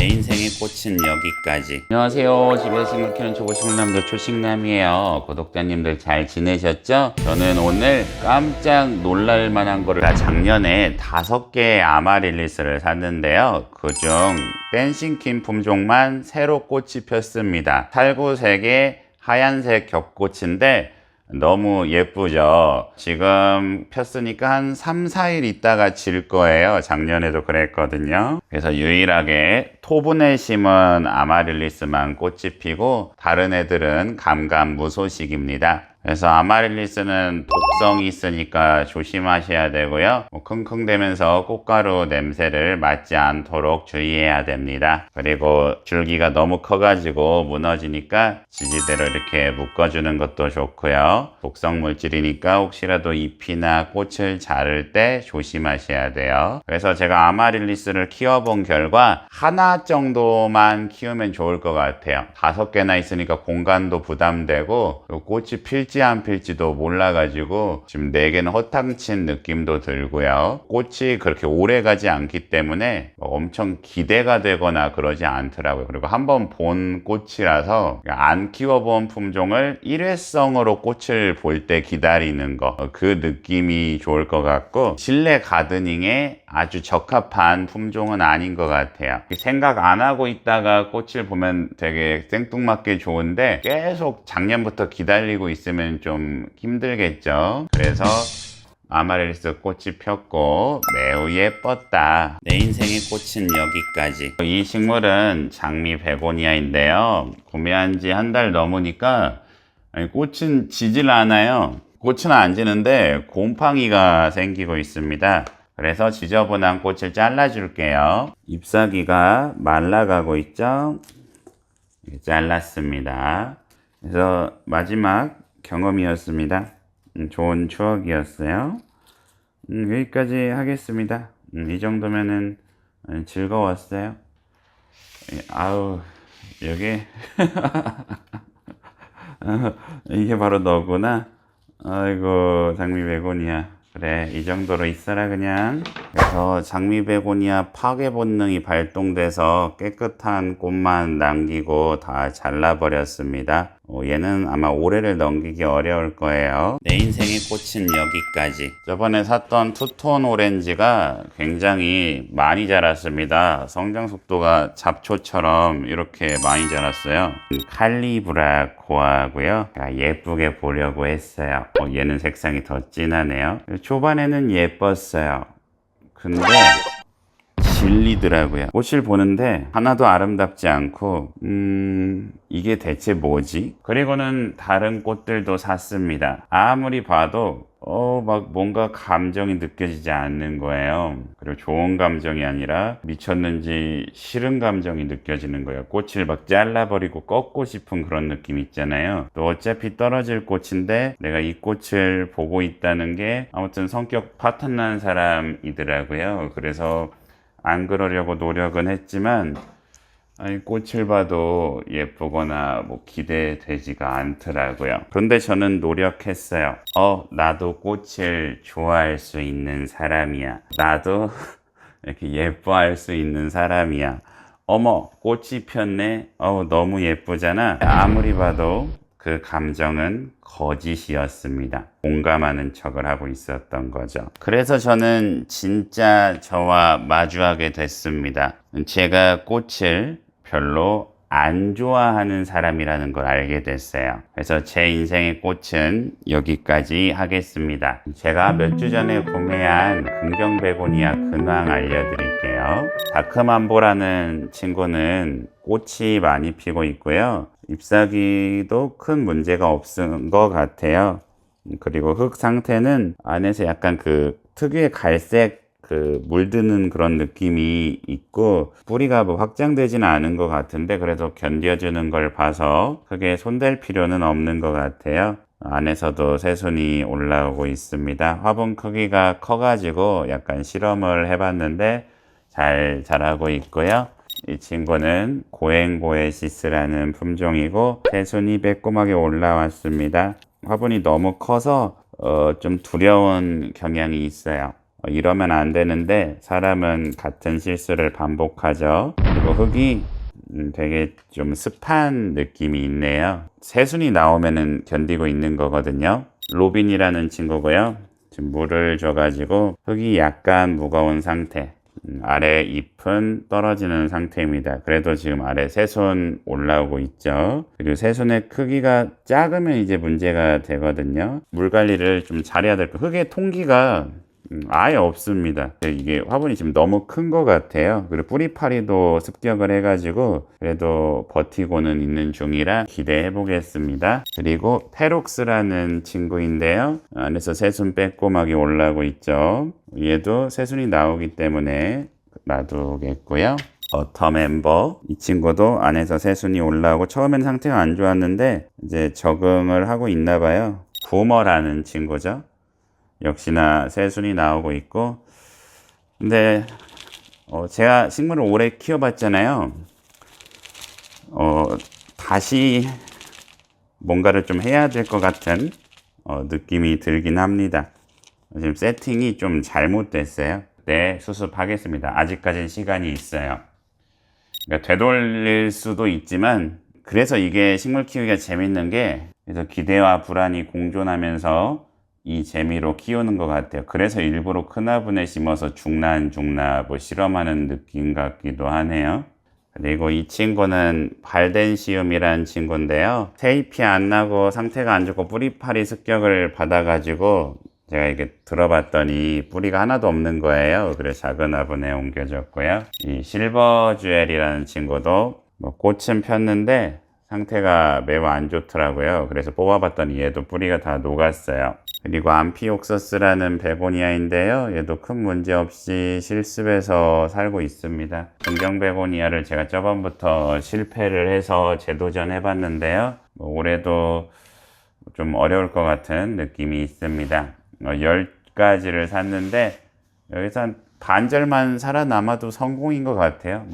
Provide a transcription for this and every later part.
내 인생의 꽃은 여기까지. 안녕하세요. 집에서 식물 키우는 초보식물남도 초식남이에요. 구독자님들 잘 지내셨죠? 저는 오늘 깜짝 놀랄 만한 거를 작년에 5개의 아마릴리스를 샀는데요. 그중 댄싱퀸 품종만 새로 꽃이 폈습니다. 살구색의 하얀색 겹꽃인데 너무 예쁘죠. 지금 폈으니까 한 3, 4일 있다가 질 거예요. 작년에도 그랬거든요. 그래서 유일하게 토분에 심은 아마릴리스만 꽃이 피고 다른 애들은 감감무소식입니다. 그래서 아마릴리스는 독성이 있으니까 조심하셔야 되고요. 킁킁대면서 꽃가루 냄새를 맡지 않도록 주의해야 됩니다. 그리고 줄기가 너무 커가지고 무너지니까 지지대로 이렇게 묶어주는 것도 좋고요. 독성 물질이니까 혹시라도 잎이나 꽃을 자를 때 조심하셔야 돼요. 그래서 제가 아마릴리스를 키워본 결과 하나 정도만 키우면 좋을 것 같아요. 5개나 있으니까 공간도 부담되고 꽃이 필지 안 필지도 몰라가지고 지금 4개는 허탕친 느낌도 들고요. 꽃이 그렇게 오래 가지 않기 때문에 엄청 기대가 되거나 그러지 않더라고요. 그리고 한번 본 꽃이라서 안 키워본 품종을 일회성으로 꽃을 볼 때 기다리는 거, 그 느낌이 좋을 것 같고 실내 가드닝에 아주 적합한 품종은 아닌 것 같아요. 생각 안 하고 있다가 꽃을 보면 되게 생뚱맞게 좋은데 계속 작년부터 기다리고 있으면 좀 힘들겠죠. 그래서 아마릴리스 꽃이 폈고 매우 예뻤다. 내 인생의 꽃은 여기까지. 이 식물은 장미 베고니아인데요. 구매한 지 한 달 넘으니까 꽃은 지질 않아요. 꽃은 안 지는데 곰팡이가 생기고 있습니다. 그래서 지저분한 꽃을 잘라줄게요. 잎사귀가 말라가고 있죠? 잘랐습니다. 그래서 마지막 경험이었습니다. 좋은 추억이었어요. 여기까지 하겠습니다. 이 정도면은 즐거웠어요. 아우, 여기 이게 바로 너구나. 아이고, 장미 베고니아. 그래, 이 정도로 있어라 그냥. 그래서 장미 베고니아 파괴 본능이 발동돼서 깨끗한 꽃만 남기고 다 잘라버렸습니다. 얘는 아마 올해를 넘기기 어려울 거예요. 내 인생의 꽃은 여기까지. 저번에 샀던 투톤 오렌지가 굉장히 많이 자랐습니다. 성장 속도가 잡초처럼 이렇게 많이 자랐어요. 칼리브라코아고요. 예쁘게 보려고 했어요. 얘는 색상이 더 진하네요. 초반에는 예뻤어요. 근데 질리더라고요. 꽃을 보는데 하나도 아름답지 않고 이게 대체 뭐지? 그리고는 다른 꽃들도 샀습니다. 아무리 봐도 막 뭔가 감정이 느껴지지 않는 거예요. 그리고 좋은 감정이 아니라 미쳤는지 싫은 감정이 느껴지는 거예요. 꽃을 막 잘라버리고 꺾고 싶은 그런 느낌 있잖아요. 또 어차피 떨어질 꽃인데 내가 이 꽃을 보고 있다는 게 아무튼 성격 파탄난 사람이더라고요. 그래서 안 그러려고 노력은 했지만 꽃을 봐도 예쁘거나 뭐 기대되지가 않더라고요. 그런데 저는 노력했어요. 나도 꽃을 좋아할 수 있는 사람이야. 나도 이렇게 예뻐할 수 있는 사람이야. 어머, 꽃이 폈네. 너무 예쁘잖아. 아무리 봐도 그 감정은 거짓이었습니다. 공감하는 척을 하고 있었던 거죠. 그래서 저는 진짜 저와 마주하게 됐습니다. 제가 꽃을 별로 안 좋아하는 사람이라는 걸 알게 됐어요. 그래서 제 인생의 꽃은 여기까지 하겠습니다. 제가 몇 주 전에 구매한 긍정 베고니아 근황 알려드릴게요. 다크맘보라는 친구는 꽃이 많이 피고 있고요. 잎사귀도 큰 문제가 없은 것 같아요. 그리고 흙 상태는 안에서 약간 그 특유의 갈색 물드는 그런 느낌이 있고 뿌리가 뭐 확장되지는 않은 것 같은데 그래도 견뎌주는 걸 봐서 크게 손댈 필요는 없는 것 같아요. 안에서도 새순이 올라오고 있습니다. 화분 크기가 커가지고 약간 실험을 해봤는데 잘 자라고 있고요. 이 친구는 고행고에시스라는 품종이고 새순이 빼꼼하게 올라왔습니다. 화분이 너무 커서 좀 두려운 경향이 있어요. 이러면 안 되는데 사람은 같은 실수를 반복하죠. 그리고 그리고 흙이 되게 좀 습한 느낌이 있네요. 새순이 나오면은 견디고 있는 거거든요. 로빈이라는 친구고요. 지금 물을 줘가지고 흙이 약간 무거운 상태. 아래 잎은 떨어지는 상태입니다. 그래도 지금 아래 새순 올라오고 있죠. 그리고 새순의 크기가 작으면 이제 문제가 되거든요. 물 관리를 좀 잘해야 될 거예요. 흙의 통기가 아예 없습니다. 이게 화분이 지금 너무 큰 것 같아요. 그리고 뿌리파리도 습격을 해가지고 그래도 버티고는 있는 중이라 기대해 보겠습니다. 그리고 페록스라는 친구인데요. 안에서 새순 빼꼬막이 올라오고 있죠. 얘도 새순이 나오기 때문에 놔두겠고요. 어터멤버, 이 친구도 안에서 새순이 올라오고 처음엔 상태가 안 좋았는데 이제 적응을 하고 있나 봐요. 부머라는 친구죠. 역시나 새순이 나오고 있고, 근데 제가 식물을 오래 키워봤잖아요. 다시 뭔가를 좀 해야 될 것 같은 느낌이 들긴 합니다. 지금 세팅이 좀 잘못됐어요. 네, 수습하겠습니다. 아직까지는 시간이 있어요. 그러니까 되돌릴 수도 있지만, 그래서 이게 식물 키우기가 재밌는 게, 그래서 기대와 불안이 공존하면서 이 재미로 키우는 것 같아요. 그래서 일부러 큰 화분에 심어서 중나 뭐 실험하는 느낌 같기도 하네요. 그리고 이 친구는 발덴시움이라는 친구인데요. 새잎이 안 나고 상태가 안 좋고 뿌리파리 습격을 받아가지고 제가 이렇게 들어봤더니 뿌리가 하나도 없는 거예요. 그래서 작은 화분에 옮겨줬고요. 이 실버 주엘이라는 친구도 뭐 꽃은 폈는데 상태가 매우 안 좋더라고요. 그래서 뽑아봤더니 얘도 뿌리가 다 녹았어요. 그리고 암피옥서스라는 베고니아인데요. 얘도 큰 문제 없이 실습해서 살고 있습니다. 금경 베고니아를 제가 저번부터 실패를 해서 재도전 해봤는데요. 올해도 좀 어려울 것 같은 느낌이 있습니다. 10가지를 샀는데 여기서 한 반절만 살아남아도 성공인 것 같아요.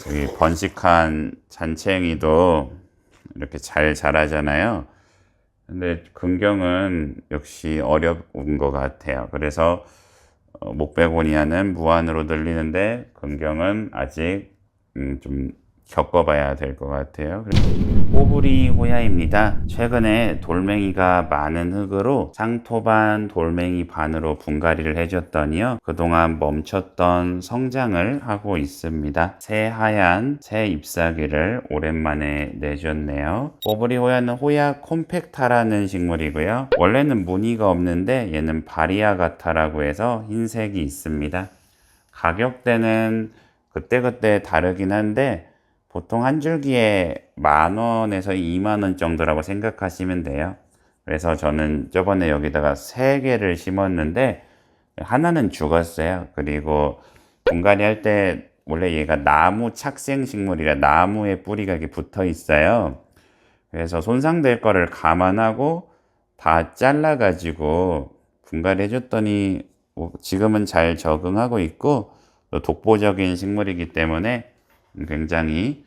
여기 번식한 잔챙이도 이렇게 잘 자라잖아요. 근데 금경은 역시 어려운 것 같아요. 그래서 목베고니아는 무한으로 늘리는데 금경은 아직 좀 겪어봐야 될 것 같아요. 꼬부리 호야입니다. 최근에 돌멩이가 많은 흙으로 상토반 돌멩이 반으로 분갈이를 해줬더니요, 그동안 멈췄던 성장을 하고 있습니다. 새하얀 새 잎사귀를 오랜만에 내줬네요. 꼬부리 호야는 호야 콤팩타라는 식물이고요. 원래는 무늬가 없는데 얘는 바리아가타라고 해서 흰색이 있습니다. 가격대는 그때그때 다르긴 한데 보통 한 줄기에 10,000원에서 20,000원 정도라고 생각하시면 돼요. 그래서 저는 저번에 여기다가 3개를 심었는데 하나는 죽었어요. 그리고 분갈이 할 때 원래 얘가 나무 착생 식물이라 나무에 뿌리가 이렇게 붙어 있어요. 그래서 손상될 거를 감안하고 다 잘라가지고 분갈이 해줬더니 지금은 잘 적응하고 있고 또 독보적인 식물이기 때문에 굉장히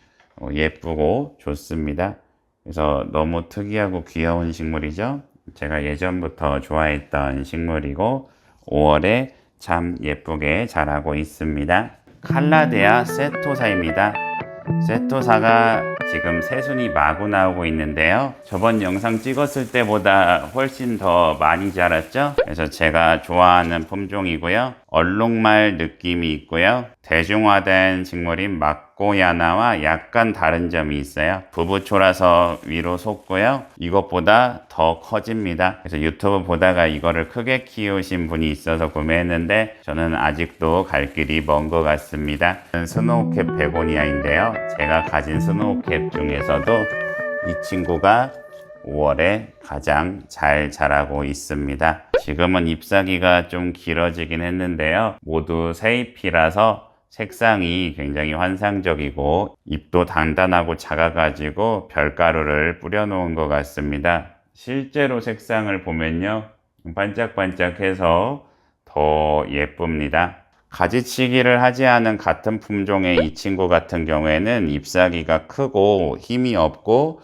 예쁘고 좋습니다. 그래서 너무 특이하고 귀여운 식물이죠. 제가 예전부터 좋아했던 식물이고 5월에 참 예쁘게 자라고 있습니다. 칼라데아 세토사입니다. 세토사가 지금 새순이 마구 나오고 있는데요. 저번 영상 찍었을 때보다 훨씬 더 많이 자랐죠. 그래서 제가 좋아하는 품종이고요. 얼룩말 느낌이 있고요. 대중화된 식물인 막고야나와 약간 다른 점이 있어요. 부부초라서 위로 솟고요. 이것보다 더 커집니다. 그래서 유튜브 보다가 이거를 크게 키우신 분이 있어서 구매했는데 저는 아직도 갈 길이 먼 것 같습니다. 스노우캡 베고니아인데요. 제가 가진 스노우캡 중에서도 이 친구가 5월에 가장 잘 자라고 있습니다. 지금은 잎사귀가 좀 길어지긴 했는데요. 모두 새잎이라서 색상이 굉장히 환상적이고 잎도 단단하고 작아가지고 별가루를 뿌려놓은 것 같습니다. 실제로 색상을 보면요, 반짝반짝해서 더 예쁩니다. 가지치기를 하지 않은 같은 품종의 이 친구 같은 경우에는 잎사귀가 크고 힘이 없고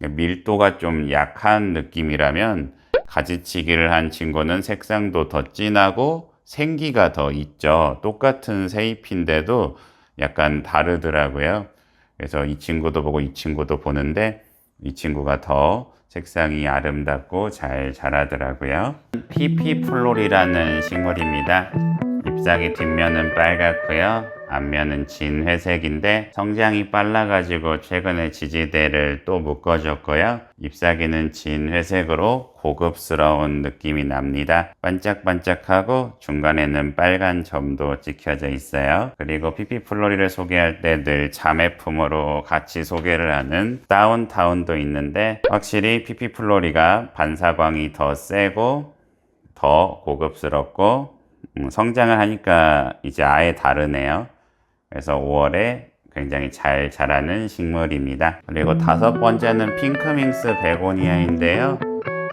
밀도가 좀 약한 느낌이라면, 가지치기를 한 친구는 색상도 더 진하고 생기가 더 있죠. 똑같은 새잎인데도 약간 다르더라고요. 그래서 이 친구도 보고 이 친구도 보는데 이 친구가 더 색상이 아름답고 잘 자라더라고요. 피피플로리라는 식물입니다. 잎사귀 뒷면은 빨갛고요. 앞면은 진 회색인데 성장이 빨라가지고 최근에 지지대를 또 묶어줬고요. 잎사귀는 진 회색으로 고급스러운 느낌이 납니다. 반짝반짝하고 중간에는 빨간 점도 찍혀져 있어요. 그리고 피피플로리를 소개할 때 늘 자매품으로 같이 소개를 하는 다운타운도 있는데 확실히 피피플로리가 반사광이 더 세고 더 고급스럽고 성장을 하니까 이제 아예 다르네요. 그래서 5월에 굉장히 잘 자라는 식물입니다. 그리고 5번째는 핑크밍스 베고니아인데요.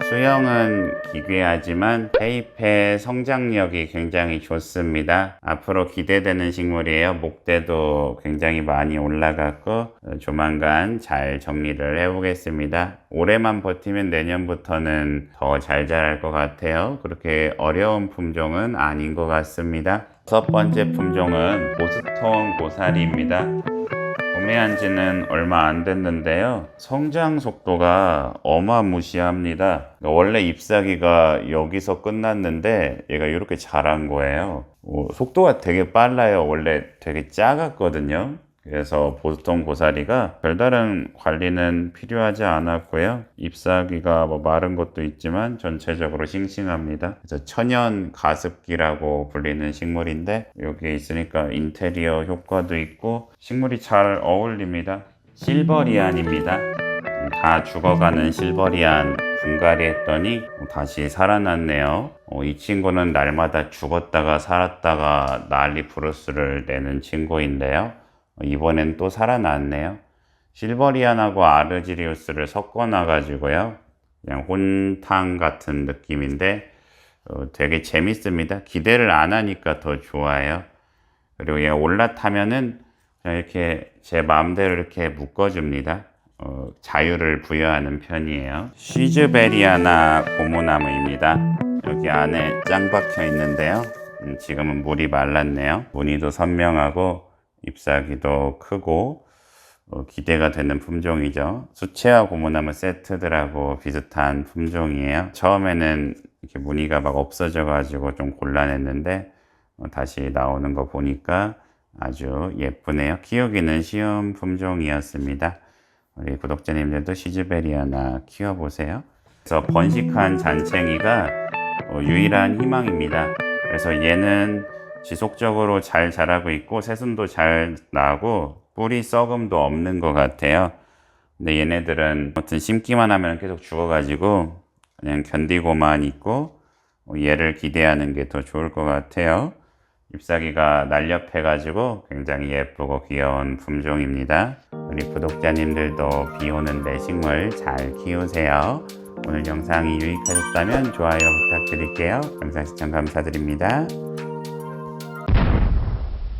수영은 기괴하지만 페잎의 성장력이 굉장히 좋습니다. 앞으로 기대되는 식물이에요. 목대도 굉장히 많이 올라갔고 조만간 잘 정리를 해보겠습니다. 올해만 버티면 내년부터는 더 잘 자랄 것 같아요. 그렇게 어려운 품종은 아닌 것 같습니다. 6번째 품종은 보스턴 고사리입니다. 구매한 지는 얼마 안 됐는데요. 성장 속도가 어마무시합니다. 원래 잎사귀가 여기서 끝났는데 얘가 이렇게 자란 거예요. 속도가 되게 빨라요. 원래 되게 작았거든요. 그래서 보스턴 고사리가 별다른 관리는 필요하지 않았고요. 잎사귀가 뭐 마른 것도 있지만 전체적으로 싱싱합니다. 그래서 천연 가습기라고 불리는 식물인데 여기에 있으니까 인테리어 효과도 있고 식물이 잘 어울립니다. 실버리안입니다. 다 죽어가는 실버리안 분갈이 했더니 다시 살아났네요. 이 친구는 날마다 죽었다가 살았다가 난리 부르스를 내는 친구인데요. 이번엔 또 살아났네요. 실버리안하고 아르지리우스를 섞어놔가지고요. 그냥 혼탕 같은 느낌인데 되게 재밌습니다. 기대를 안 하니까 더 좋아요. 그리고 얘가 올라타면은 그냥 이렇게 제 마음대로 이렇게 묶어줍니다. 자유를 부여하는 편이에요. 시즈베리아나 고무나무입니다. 여기 안에 짱 박혀 있는데요. 지금은 물이 말랐네요. 무늬도 선명하고 잎사귀도 크고 기대가 되는 품종이죠. 수채화 고무나무 세트들하고 비슷한 품종이에요. 처음에는 이렇게 무늬가 막 없어져 가지고 좀 곤란했는데 다시 나오는 거 보니까 아주 예쁘네요. 키우기는 쉬운 품종이었습니다. 우리 구독자님들도 시즈베리아나 키워보세요. 그래서 번식한 잔챙이가 유일한 희망입니다. 그래서 얘는 지속적으로 잘 자라고 있고 새순도 잘 나고 뿌리 썩음도 없는 것 같아요. 근데 얘네들은 아무튼 심기만 하면 계속 죽어가지고 그냥 견디고만 있고 얘를 기대하는 게 더 좋을 것 같아요. 잎사귀가 날렵해가지고 굉장히 예쁘고 귀여운 품종입니다. 우리 구독자님들도 비오는 내식물 잘 키우세요. 오늘 영상이 유익하셨다면 좋아요 부탁드릴게요. 영상 시청 감사드립니다.